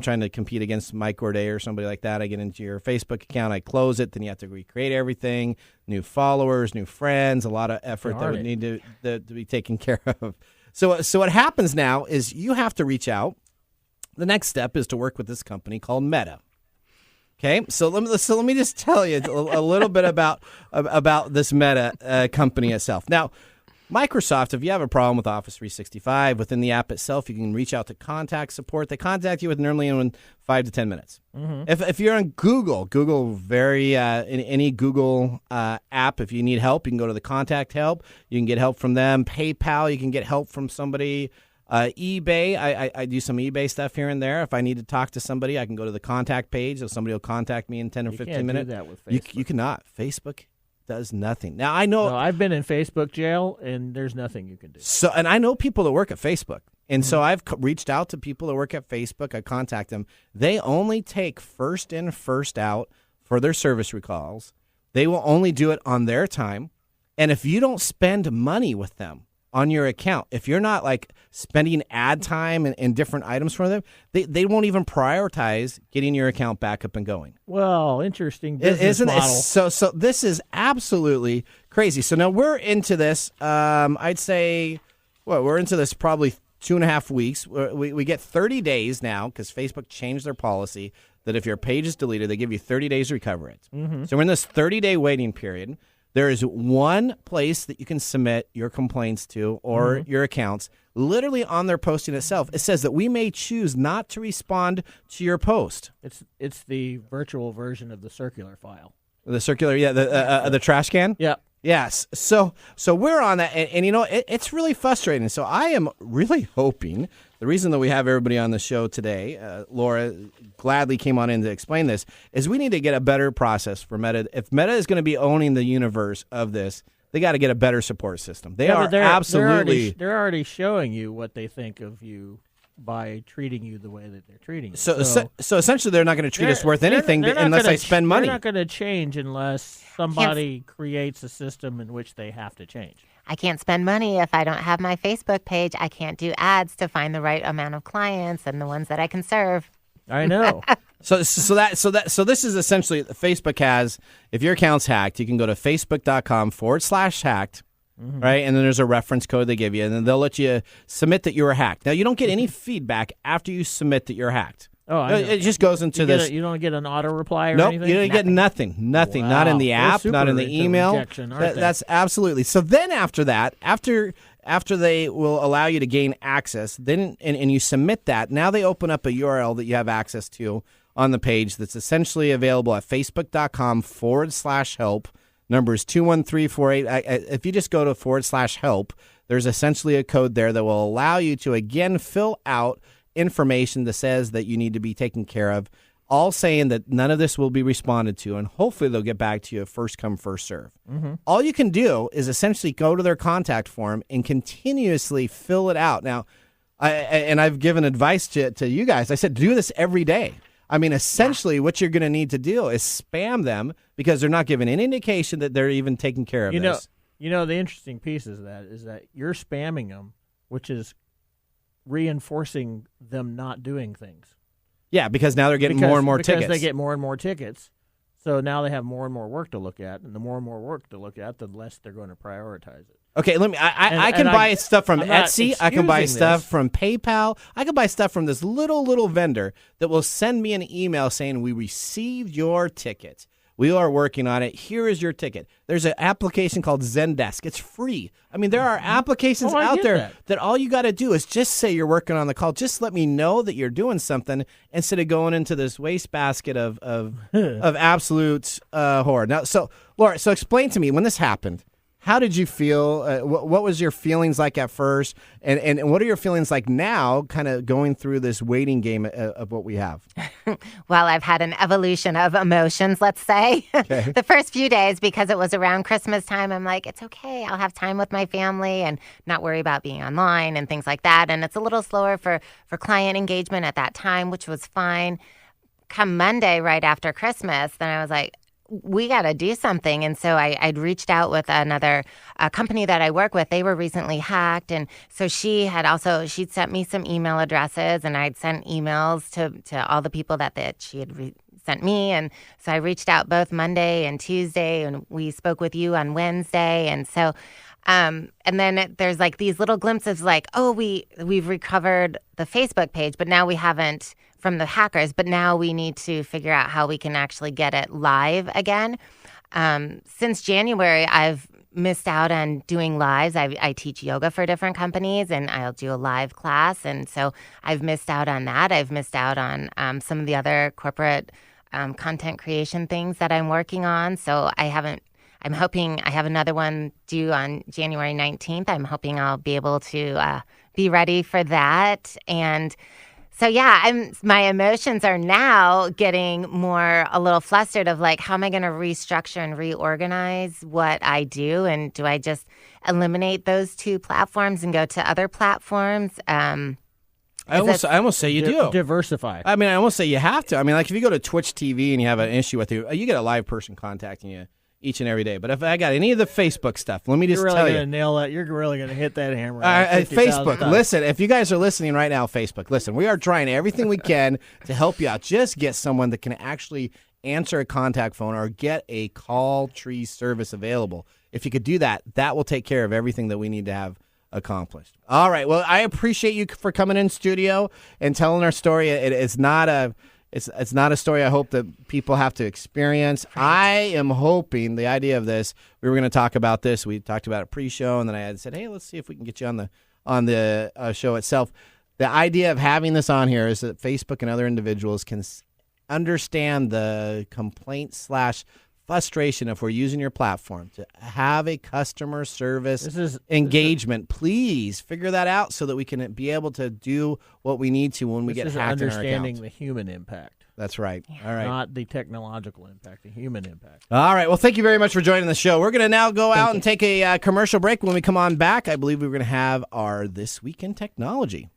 trying to compete against Mike Gorday or somebody like that, I get into your Facebook account, I close it, then you have to recreate everything, new followers, new friends, a lot of effort that would need to be taken care of. So what happens now is you have to reach out. The next step is to work with this company called Meta. Okay, so let me just tell you a little bit about this Meta company itself. Now, Microsoft, if you have a problem with Office 365 within the app itself, you can reach out to contact support. They contact you within normally in 5 to 10 minutes. Mm-hmm. If you're on Google in any Google app, if you need help, you can go to the contact help. You can get help from them. PayPal, you can get help from somebody. eBay, I do some eBay stuff here and there. If I need to talk to somebody, I can go to the contact page, so somebody will contact me in 10 or 15 minutes. You can't do that with Facebook. You cannot. Facebook does nothing. Now I know I've been in Facebook jail, and there's nothing you can do. So, and I know people that work at Facebook, and so I've reached out to people that work at Facebook. I contact them. They only take first in, first out for their service recalls. They will only do it on their time, and if you don't spend money with them on your account, if you're not like spending ad time and different items for them, they won't even prioritize getting your account back up and going. Well, interesting business model. So this is absolutely crazy. So now we're into this. I'd say, we're into this probably 2.5 weeks. We get 30 days now because Facebook changed their policy that if your page is deleted, they give you 30 days to recover it. Mm-hmm. So we're in this 30-day waiting period. There is one place that you can submit your complaints to or your accounts, literally on their posting itself. It says that we may choose not to respond to your post. It's the virtual version of the circular file. The circular, the trash can? Yeah. Yes. So we're on that, and you know, it's really frustrating. So I am really hoping, the reason that we have everybody on the show today, Laura gladly came on in to explain this, is we need to get a better process for Meta. If Meta is going to be owning the universe of this, they got to get a better support system. They're already showing you what they think of you by treating you the way that they're treating you. So essentially, they're not going to treat us worth anything unless I spend money. They're not going to change unless somebody creates a system in which they have to change. I can't spend money if I don't have my Facebook page. I can't do ads to find the right amount of clients and the ones that I can serve. I know. So this is essentially Facebook has. If your account's hacked, you can go to facebook.com/hacked. Mm-hmm. Right, and then there's a reference code they give you, and then they'll let you submit that you were hacked. Now, you don't get any feedback after you submit that you're hacked. Oh, it just goes into this. You don't get an auto reply or anything? Nope, you don't get nothing. Wow. Not in the app, not in the email. That's absolutely. So then after that, after they will allow you to gain access, then and you submit that, now they open up a URL that you have access to on the page that's essentially available at facebook.com/help. Number is 21348. If you just go to /help, there's essentially a code there that will allow you to, again, fill out information that says that you need to be taken care of, all saying that none of this will be responded to, and hopefully they'll get back to you first come, first serve. Mm-hmm. All you can do is essentially go to their contact form and continuously fill it out. Now, I've given advice to you guys. I said, do this every day. I mean, essentially, what you're going to need to do is spam them because they're not giving any indication that they're even taking care of this. The interesting piece of that is that you're spamming them, which is reinforcing them not doing things. Yeah, because now they're getting more and more tickets. Because they get more and more tickets. So now they have more and more work to look at, and the more and more work to look at, the less they're going to prioritize it. Okay, I can buy stuff from Etsy. I can buy stuff from PayPal. I can buy stuff from this little vendor that will send me an email saying, we received your ticket. We are working on it. Here is your ticket. There's an application called Zendesk. It's free. I mean, there are applications out there that all you got to do is just say you're working on the call. Just let me know that you're doing something instead of going into this wastebasket of absolute horror. Now, so Laura, so explain to me when this happened. How did you feel? What was your feelings like at first? And what are your feelings like now, kind of going through this waiting game of what we have? Well, I've had an evolution of emotions, let's say. Okay. The first few days, because it was around Christmas time, I'm like, it's okay. I'll have time with my family and not worry about being online and things like that. And it's a little slower for client engagement at that time, which was fine. Come Monday, right after Christmas, then I was like, we got to do something. And so I'd reached out with another company that I work with. They were recently hacked. And so she'd sent me some email addresses, and I'd sent emails to all the people that she had sent me. And so I reached out both Monday and Tuesday, and we spoke with you on Wednesday. And so, and then there's like these little glimpses like, oh, we've recovered the Facebook page, but now we haven't from the hackers, but now we need to figure out how we can actually get it live again. Since January, I've missed out on doing lives. I teach yoga for different companies, and I'll do a live class. And so I've missed out on that. I've missed out on some of the other corporate content creation things that I'm working on. So I'm hoping I have another one due on January 19th. I'm hoping I'll be able to be ready for that. And so, yeah, my emotions are now getting a little flustered of like, how am I going to restructure and reorganize what I do? And do I just eliminate those two platforms and go to other platforms? I almost say you do. Diversify. I mean, I almost say you have to. I mean, like if you go to Twitch TV and you have an issue with you get a live person contacting you each and every day. But if I got any of the Facebook stuff, let me just tell you. You're really going to nail that. You're really going to hit that hammer. Facebook, listen, if you guys are listening right now, Facebook, listen, we are trying everything we can to help you out. Just get someone that can actually answer a contact phone or get a call tree service available. If you could do that, that will take care of everything that we need to have accomplished. All right. Well, I appreciate you for coming in studio and telling our story. It's not a story I hope that people have to experience. I am hoping the idea of this, we were going to talk about this. We talked about it pre-show, and then I had said, hey, let's see if we can get you on the show itself. The idea of having this on here is that Facebook and other individuals can understand the complaint / frustration if we're using your platform to have a customer service engagement. Please figure that out so that we can be able to do what we need to when we get hacked in our accounts. Understanding the human impact. That's right. Yeah. All right. Not the technological impact, the human impact. All right. Well, thank you very much for joining the show. We're going to now go out and take a commercial break. When we come on back, I believe we're going to have our This Week in Technology.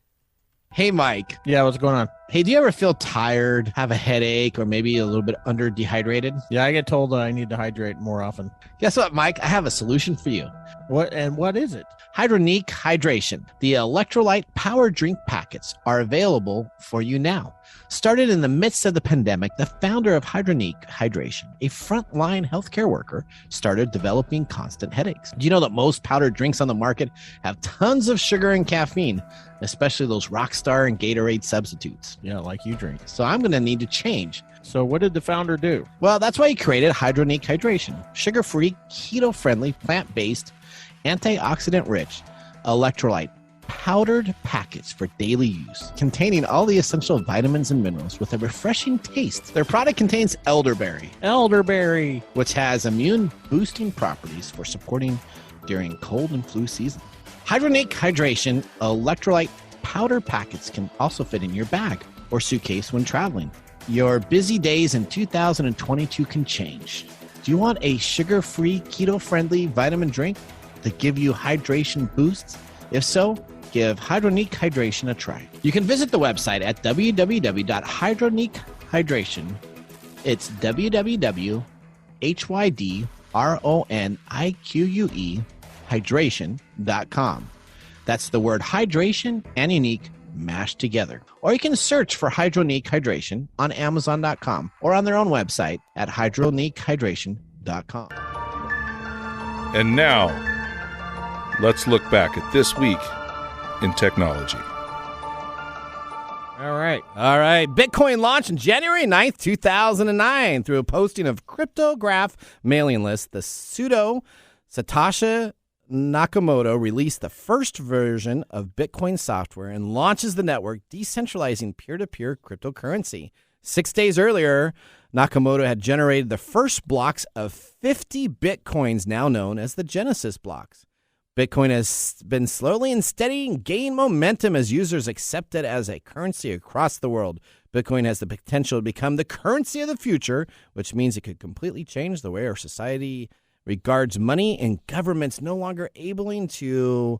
Hey, Mike. Yeah, what's going on? Hey, do you ever feel tired, have a headache, or maybe a little bit under dehydrated? Yeah, I get told that I need to hydrate more often. Guess what, Mike? I have a solution for you. What is it? Hydronic Hydration. The electrolyte power drink packets are available for you now. Started in the midst of the pandemic, the founder of Hydronic Hydration, a frontline healthcare worker, started developing constant headaches. Do you know that most powdered drinks on the market have tons of sugar and caffeine, especially those Rockstar and Gatorade substitutes? Yeah, like you drink. So I'm going to need to change. So what did the founder do? Well, that's why he created Hydronic Hydration, sugar-free, keto-friendly, plant-based, antioxidant-rich electrolyte powdered packets for daily use, containing all the essential vitamins and minerals with a refreshing taste. Their product contains elderberry, which has immune-boosting properties for supporting during cold and flu season. Hydronic Hydration electrolyte powder packets can also fit in your bag or suitcase when traveling. Your busy days in 2022 can change. Do you want a sugar-free, keto-friendly vitamin drink to give you hydration boosts? If so, give Hydronic Hydration a try. You can visit the website at www.hydronichydration. It's www.hydronique hydration.com. That's the word hydration and unique mashed together. Or you can search for Hydronic Hydration on Amazon.com or on their own website at hydronichydration.com. And now, let's look back at this week in technology. All right. Bitcoin launched on January 9th, 2009 through a posting of cryptograph mailing list, the pseudo Satoshi Nakamoto released the first version of Bitcoin software and launches the network, decentralizing peer-to-peer cryptocurrency. 6 days earlier, Nakamoto had generated the first blocks of 50 Bitcoins, now known as the Genesis blocks. Bitcoin has been slowly and steady gaining momentum as users accept it as a currency across the world. Bitcoin has the potential to become the currency of the future, which means it could completely change the way our society regards money, and governments no longer able to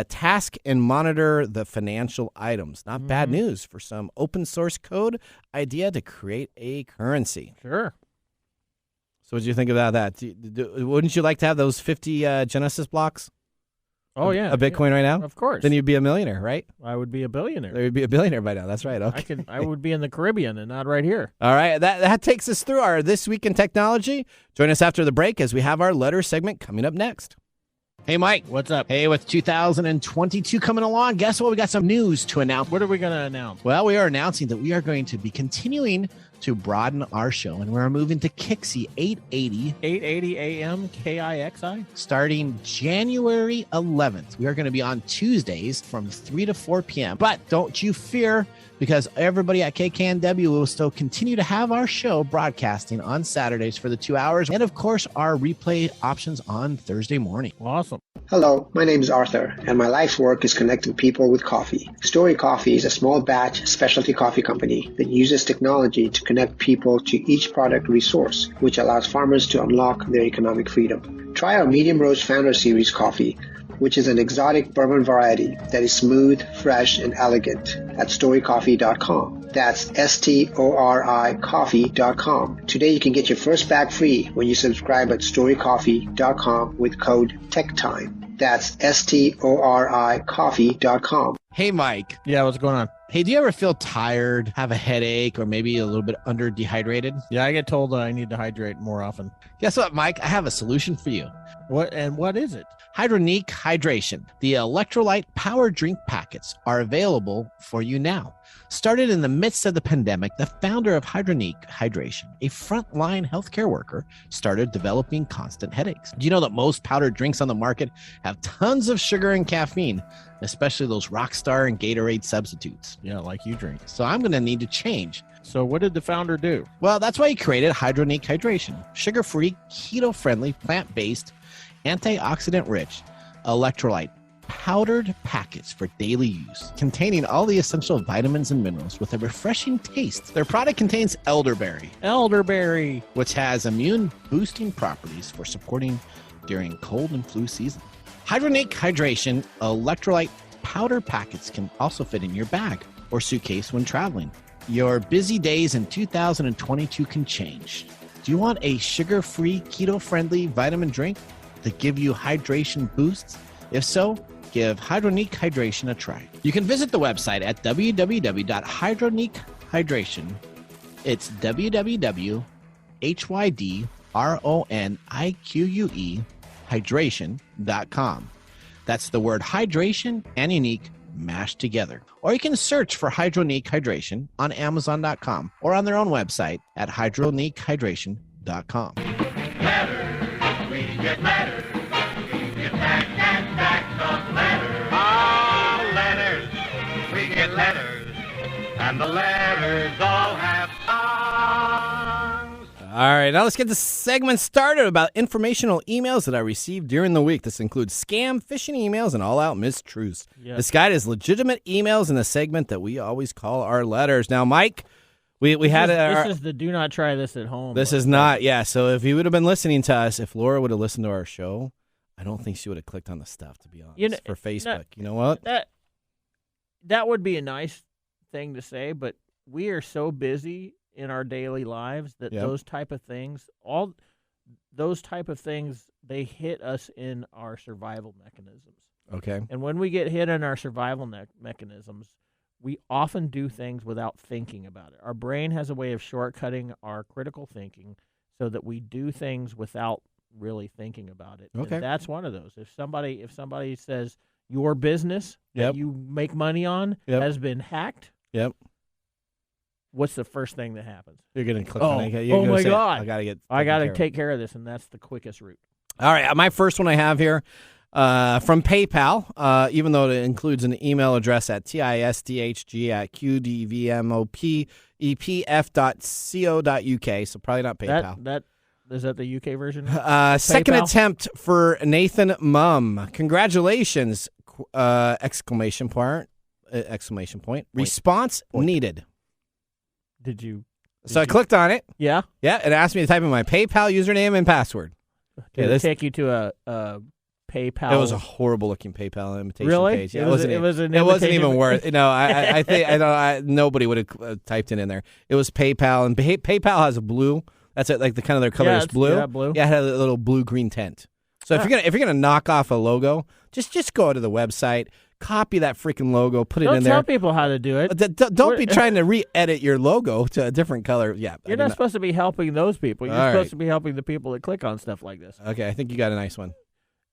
task and monitor the financial items. Not bad news for some open source code idea to create a currency. Sure. So what do you think about that? Wouldn't you like to have those 50 Genesis blocks? Oh, yeah. A Bitcoin right now? Of course. Then you'd be a millionaire, right? I would be a billionaire. There would be a billionaire by now. That's right. Okay. I would be in the Caribbean and not right here. All right. That takes us through our This Week in Technology. Join us after the break as we have our letter segment coming up next. Hey, Mike. What's up? Hey, with 2022 coming along, guess what? We got some news to announce. What are we going to announce? Well, we are announcing that we are going to be continuing to broaden our show, and we're moving to Kixie 880. 880 AM KIXI? Starting January 11th. We are going to be on Tuesdays from 3 to 4 p.m. But don't you fear, because everybody at KKNW will still continue to have our show broadcasting on Saturdays for the 2 hours. And, of course, our replay options on Thursday morning. Awesome. Hello, my name is Arthur, and my life's work is connecting people with coffee. Story Coffee is a small batch specialty coffee company that uses technology to connect people to each product resource, which allows farmers to unlock their economic freedom. Try our Medium Roast Founder Series coffee, which is an exotic bourbon variety that is smooth, fresh, and elegant at storycoffee.com. That's STORI coffee.com. Today you can get your first bag free when you subscribe at storycoffee.com with code TechTime. That's STORI coffee.com. Hey, Mike. Yeah, what's going on? Hey, do you ever feel tired, have a headache, or maybe a little bit under dehydrated? Yeah, I get told that I need to hydrate more often. Guess what, Mike? I have a solution for you. What is it? Hydronic Hydration. The electrolyte power drink packets are available for you now. Started in the midst of the pandemic, the founder of Hydronic Hydration, a frontline healthcare worker, started developing constant headaches. Do you know that most powdered drinks on the market have tons of sugar and caffeine, especially those Rockstar and Gatorade substitutes? Yeah, like you drink. So I'm going to need to change. So what did the founder do? Well, that's why he created Hydronic Hydration, sugar-free, keto-friendly, plant-based, antioxidant-rich electrolyte powdered packets for daily use, containing all the essential vitamins and minerals with a refreshing taste. Their product contains elderberry, which has immune-boosting properties for supporting during cold and flu season. Hydronic Hydration electrolyte powder packets can also fit in your bag or suitcase when traveling. Your busy days in 2022 can change. Do you want a sugar-free, keto-friendly vitamin drink that give you hydration boosts? If so, give Hydronic Hydration a try. You can visit the website at www.hydronichydration. It's www.hydronique hydration.com. That's the word hydration and unique mashed together. Or you can search for Hydronic Hydration on Amazon.com or on their own website at hydronichydration.com. Letters, we get letters. We get back and back the letters. Oh, letters, we get letters. And the letters all have songs. All right, now let's get the segment started about informational emails that I received during the week. This includes scam, phishing emails, and all-out mistruths. Yes. This guide is legitimate emails in the segment that we always call our letters. Now, Mike, we had this is the do not try this at home. This is not, yeah. So if you would have been listening to us, if Laura would have listened to our show, I don't think she would have clicked on the stuff, to be honest, for Facebook. You know what? That would be a nice thing to say, but we are so busy in our daily lives that those type of things, they hit us in our survival mechanisms. Okay. And when we get hit in our survival mechanisms, we often do things without thinking about it. Our brain has a way of shortcutting our critical thinking so that we do things without really thinking about it. Okay. And that's one of those. If somebody says your business that you make money on has been hacked, what's the first thing that happens? You're going to click Oh, on it. You're oh gonna my say, God. I got to get. I got to taken care of. take care of this, and that's the quickest route. All right, my first one I have here from PayPal, even though it includes an email address at tisdhg@qdvmopep.co.uk, so probably not PayPal. Is that the UK version? Second PayPal? attempt for Nathan Mumm. Congratulations! Exclamation point! Response needed. Did you? So I clicked on it. Yeah. Yeah, it asked me to type in my PayPal username and password. Did it take you to a PayPal? It was a horrible looking PayPal invitation Really? page. Yeah, It wasn't an it wasn't invitation? even worth. I think nobody would have typed it in there. It was PayPal, and PayPal has a blue. That's it, like the kind of their color is blue. Yeah, blue. Yeah, it had a little blue green tint. So if you're gonna knock off a logo, just go to the website, copy that freaking logo, put it in there. Don't tell people how to do it. Don't be trying to re-edit your logo to a different color. Yeah, You're not supposed to be helping those people. You're All supposed right. to be helping the people that click on stuff like this. Okay, I think you got a nice one.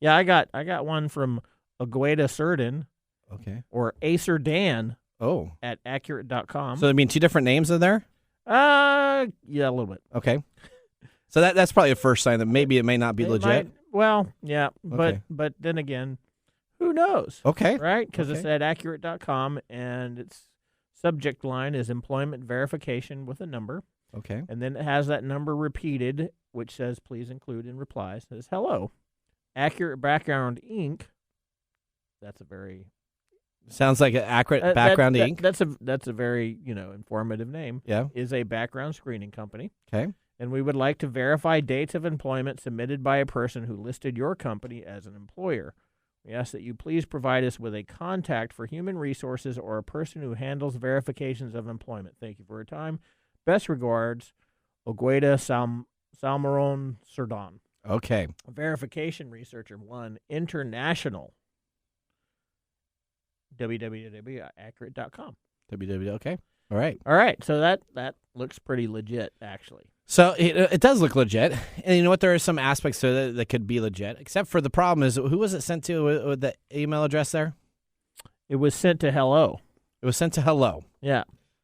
Yeah, I got one from Agueda Surdin Okay. or Acer Dan Oh. at accurate.com. So I mean, two different names are there? Yeah, a little bit. Okay. So that's probably the first sign that maybe it may not be It legit. Yeah, Okay. but then again, who knows? Okay. Right? Because Okay. it's at accurate.com and its subject line is employment verification with a number. Okay. And then it has that number repeated, which says, please include in reply. It says, hello, Accurate Background Inc. That's a very... Sounds like an accurate background ink. That's a very, informative name. Yeah. Is a background screening company. Okay. And we would like to verify dates of employment submitted by a person who listed your company as an employer. We ask that you please provide us with a contact for human resources or a person who handles verifications of employment. Thank you for your time. Best regards, Ogueda Salmaron Surdon. Okay. Verification researcher 1, international. www.accurate.com. Okay. All right. All right. So that looks pretty legit, actually. So it does look legit. And you know what? There are some aspects to it that could be legit, except for the problem is, who was it sent to with the email address there? It was sent to hello. It was sent to hello. Yeah.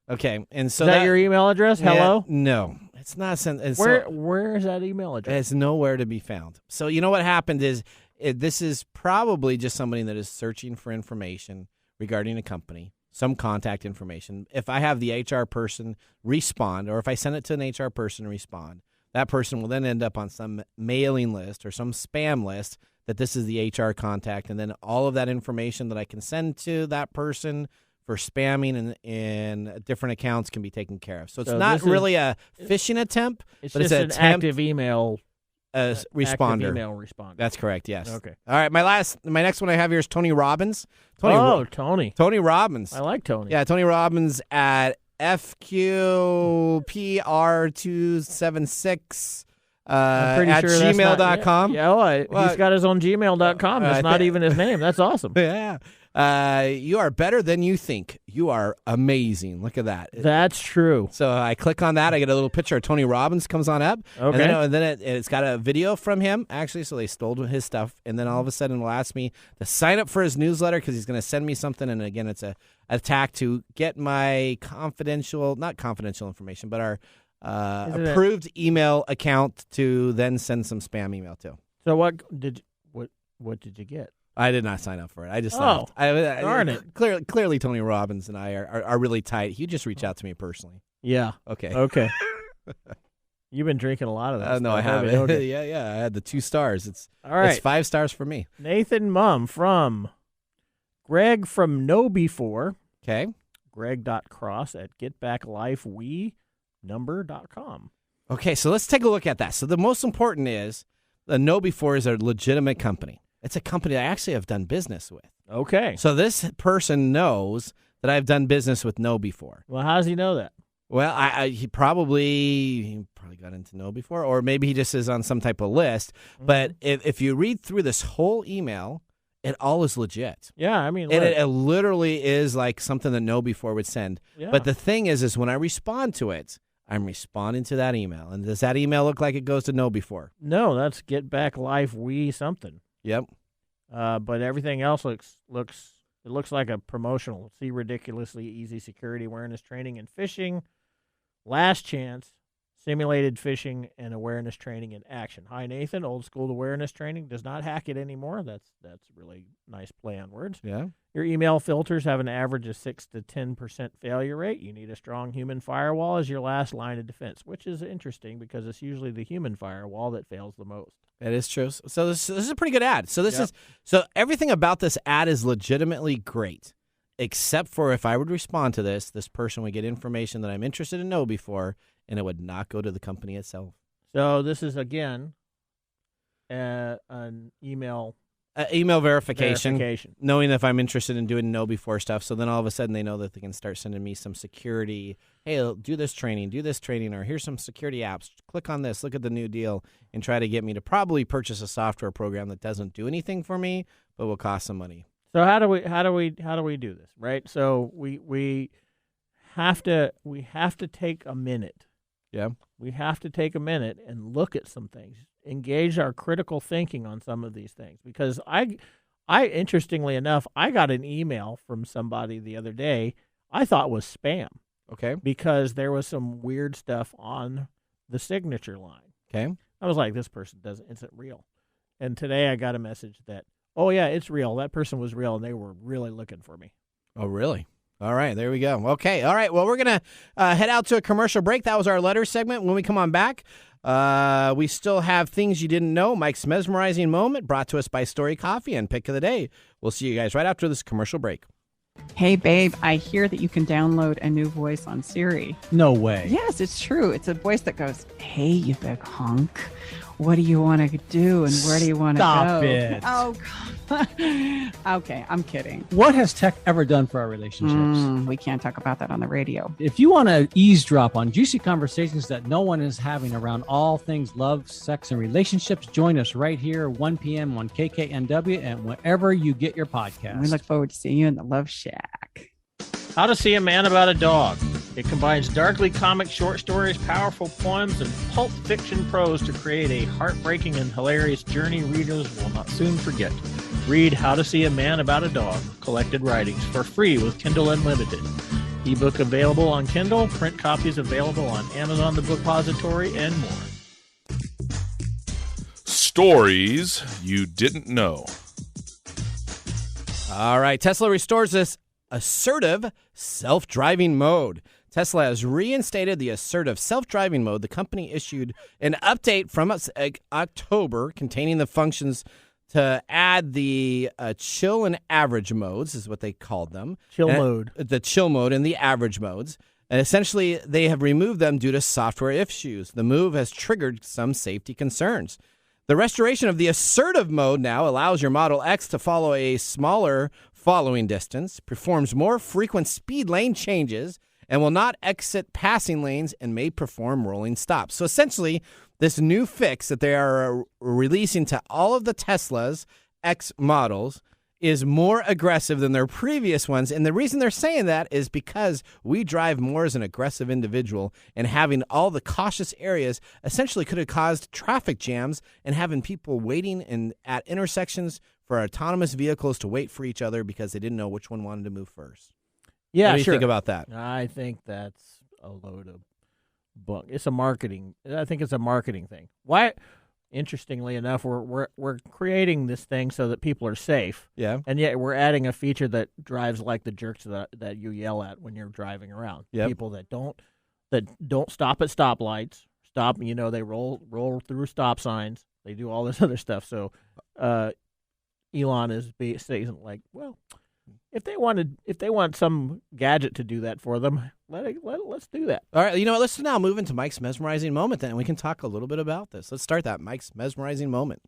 Okay. And so is that your email address? Hello? Yeah, no. It's not sent. Where is that email address? It's nowhere to be found. So you know what happened is this is probably just somebody that is searching for information regarding a company, some contact information. If I have the HR person respond, or if I send it to an HR person respond, that person will then end up on some mailing list or some spam list that this is the HR contact, and then all of that information that I can send to that person for spamming and different accounts can be taken care of. So it's not really a phishing attempt, it's but just it's an active email responder. Active email responder. That's correct, yes. Okay. All right, my next one I have here is Tony Robbins. Tony. Tony Robbins. I like Tony. Yeah, Tony Robbins at FQPR276 I'm pretty at sure that's gmail.com. He's got his own gmail.com. It's not even his name. That's awesome. Yeah. You are better than you think. You are amazing. Look at that. That's true. So I click on that. I get a little picture of Tony Robbins comes on up. Okay. And then it's got a video from him, actually, so they stole his stuff. And then all of a sudden it'll ask me to sign up for his newsletter because he's going to send me something. And again, it's a attack to get my not confidential information, but our approved email account to then send some spam email to. So what did you get? I did not sign up for it. I just darn it. Clearly, Tony Robbins and I are really tight. He just reached out to me personally. Yeah. Okay. You've been drinking a lot of that. No, I haven't. Okay. Yeah. I had the 2 stars. It's all right. It's 5 stars for me. Nathan Mumm from Greg from Know Before. Okay. Greg.cross at getbacklifewe.com. Okay, so let's take a look at that. So the most important is the Know Before is a legitimate company. It's a company I actually have done business with. Okay. So this person knows that I've done business with Know Before. Well, how does he know that? Well, he probably got into Know Before, or maybe he just is on some type of list. Mm-hmm. But if you read through this whole email, it all is legit. Yeah, I mean, it literally is like something that Know Before would send. Yeah. But the thing is when I respond to it, I'm responding to that email. And does that email look like it goes to Know Before? No, that's Get Back Life We something. Yep. But everything else looks like a promotional. See ridiculously easy security awareness training and phishing. Last chance, simulated phishing and awareness training in action. Hi, Nathan. Old school awareness training does not hack it anymore. That's really nice play on words. Yeah. Your email filters have an average of 6 to 10% failure rate. You need a strong human firewall as your last line of defense, which is interesting because it's usually the human firewall that fails the most. That is true. So this is a pretty good ad. So everything about this ad is legitimately great, except for if I would respond to this person would get information that I'm interested in know before, and it would not go to the company itself. So this is, again, an email email verification, knowing if I'm interested in doing know before stuff. So then all of a sudden they know that they can start sending me some security. Hey, do this training, or here's some security apps. Click on this, look at the new deal, and try to get me to probably purchase a software program that doesn't do anything for me, but will cost some money. So how do we do this, right? So we have to take a minute. Yeah. We have to take a minute and look at some things, engage our critical thinking on some of these things. Because I interestingly enough, I got an email from somebody the other day I thought was spam. Okay. Because there was some weird stuff on the signature line. Okay. I was like, this person isn't real. And today I got a message that, oh yeah, it's real. That person was real and they were really looking for me. Oh, really? All right, there we go. Okay, all right. Well, we're going to head out to a commercial break. That was our letter segment. When we come on back, we still have things you didn't know. Mike's mesmerizing moment brought to us by Story Coffee and Pick of the Day. We'll see you guys right after this commercial break. Hey, babe, I hear that you can download a new voice on Siri. No way. Yes, it's true. It's a voice that goes, hey, you big hunk. What do you want to do and where do you want to go? Stop it. Oh, okay, I'm kidding. What has tech ever done for our relationships? We can't talk about that on the radio. If you want to eavesdrop on juicy conversations that no one is having around all things love, sex, and relationships, join us right here, 1 p.m. on KKNW and wherever you get your podcast. We look forward to seeing you in the Love Shack. How to See a Man About a Dog. It combines darkly comic short stories, powerful poems, and pulp fiction prose to create a heartbreaking and hilarious journey readers will not soon forget. Read How to See a Man About a Dog, collected writings, for free with Kindle Unlimited. Ebook available on Kindle, print copies available on Amazon, the Bookpository, and more. Stories you didn't know. All right, Tesla restores this assertive self-driving mode. Tesla has reinstated the assertive self-driving mode. The company issued an update from October containing the functions to add the chill and average modes, is what they called them. The chill mode and the average modes. And essentially, they have removed them due to software issues. The move has triggered some safety concerns. The restoration of the assertive mode now allows your Model X to follow a smaller following distance, performs more frequent speed lane changes, and will not exit passing lanes and may perform rolling stops. So essentially, this new fix that they are releasing to all of the Tesla's X models is more aggressive than their previous ones. And the reason they're saying that is because we drive more as an aggressive individual, and having all the cautious areas essentially could have caused traffic jams and having people waiting at intersections for autonomous vehicles to wait for each other because they didn't know which one wanted to move first. Yeah, what do you think about that? I think that's a load of bunk. It's a marketing. I think it's a marketing thing. Why? Interestingly enough, we're creating this thing so that people are safe. Yeah. And yet we're adding a feature that drives like the jerks that you yell at when you're driving around. Yep. People that don't stop at stoplights. They roll through stop signs. They do all this other stuff. So Elon is saying like, well, if they want some gadget to do that for them, let's do that. All right, you know what? Let's now move into Mike's mesmerizing moment, then, and we can talk a little bit about this. Let's start that Mike's mesmerizing moment.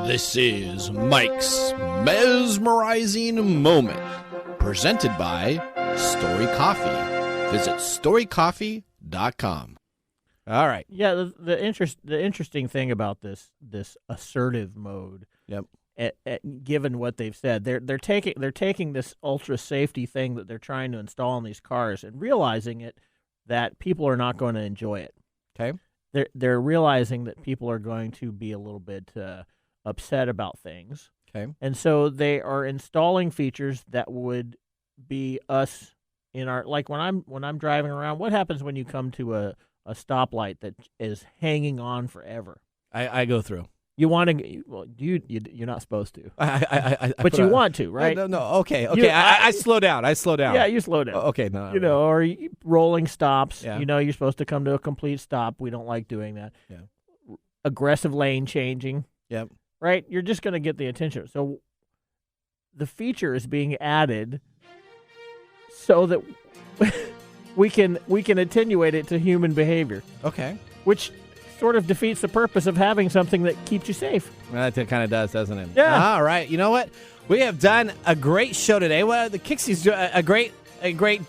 This is Mike's mesmerizing moment, presented by Story Coffee. Visit storycoffee.com. All right. Yeah, the interesting thing about this assertive mode. Yep. Given what they've said, they're taking this ultra safety thing that they're trying to install in these cars and realizing that people are not going to enjoy it. Okay. They're realizing that people are going to be a little bit upset about things. Okay. And so they are installing features that would be us in our, like when I'm driving around, what happens when you come to a stoplight that is hanging on forever? I go through. You want to? Well, you're not supposed to. But you want to, right? No. Okay. I slow down. Yeah, you slow down. Okay. No. Or rolling stops. Yeah. You're supposed to come to a complete stop. We don't like doing that. Yeah. Aggressive lane changing. Yep. Right. You're just going to get the attention. So the feature is being added so that we can attenuate it to human behavior. Okay. Which sort of defeats the purpose of having something that keeps you safe. Well, that kind of does, doesn't it? Yeah. All right. You know what? We have done a great show today. Well, the Kixie's do a great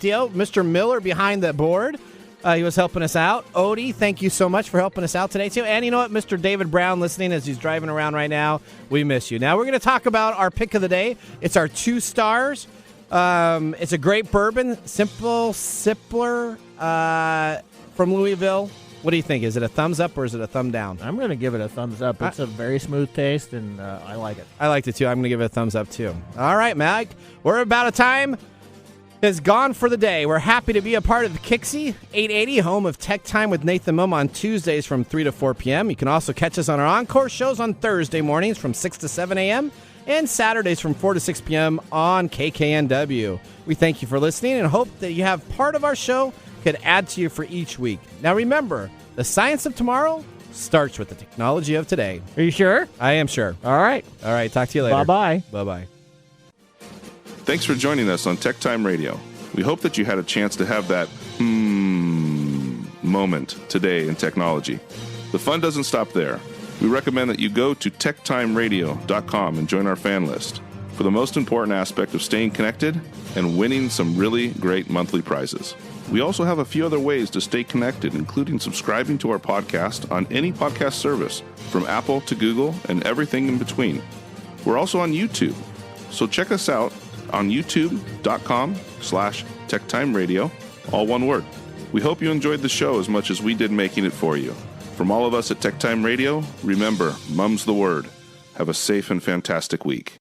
deal. Mr. Miller behind the board. He was helping us out. Odie, thank you so much for helping us out today, too. And you know what? Mr. David Brown listening as he's driving around right now. We miss you. Now, we're going to talk about our pick of the day. It's our 2 stars. It's a great bourbon. Simple Sippler from Louisville. What do you think? Is it a thumbs up or is it a thumb down? I'm going to give it a thumbs up. It's a very smooth taste, and I like it. I liked it, too. I'm going to give it a thumbs up, too. All right, Mike. We're about a time is gone for the day. We're happy to be a part of the Kixie 880, home of Tech Time with Nathan Mumm on Tuesdays from 3 to 4 p.m. You can also catch us on our encore shows on Thursday mornings from 6 to 7 a.m. and Saturdays from 4 to 6 p.m. on KKNW. We thank you for listening and hope that you have part of our show could add to you for each week. Now remember, the science of tomorrow starts with the technology of today. Are you sure? I am sure. All right. All right. Talk to you later. Bye-bye. Bye-bye. Thanks for joining us on TechTime Radio. We hope that you had a chance to have that moment today in technology. The fun doesn't stop there. We recommend that you go to techtimeradio.com and join our fan list for the most important aspect of staying connected and winning some really great monthly prizes. We also have a few other ways to stay connected, including subscribing to our podcast on any podcast service, from Apple to Google and everything in between. We're also on YouTube, so check us out on youtube.com/techtimeradio, all one word. We hope you enjoyed the show as much as we did making it for you. From all of us at TechTime Radio, remember, Mumm's the word. Have a safe and fantastic week.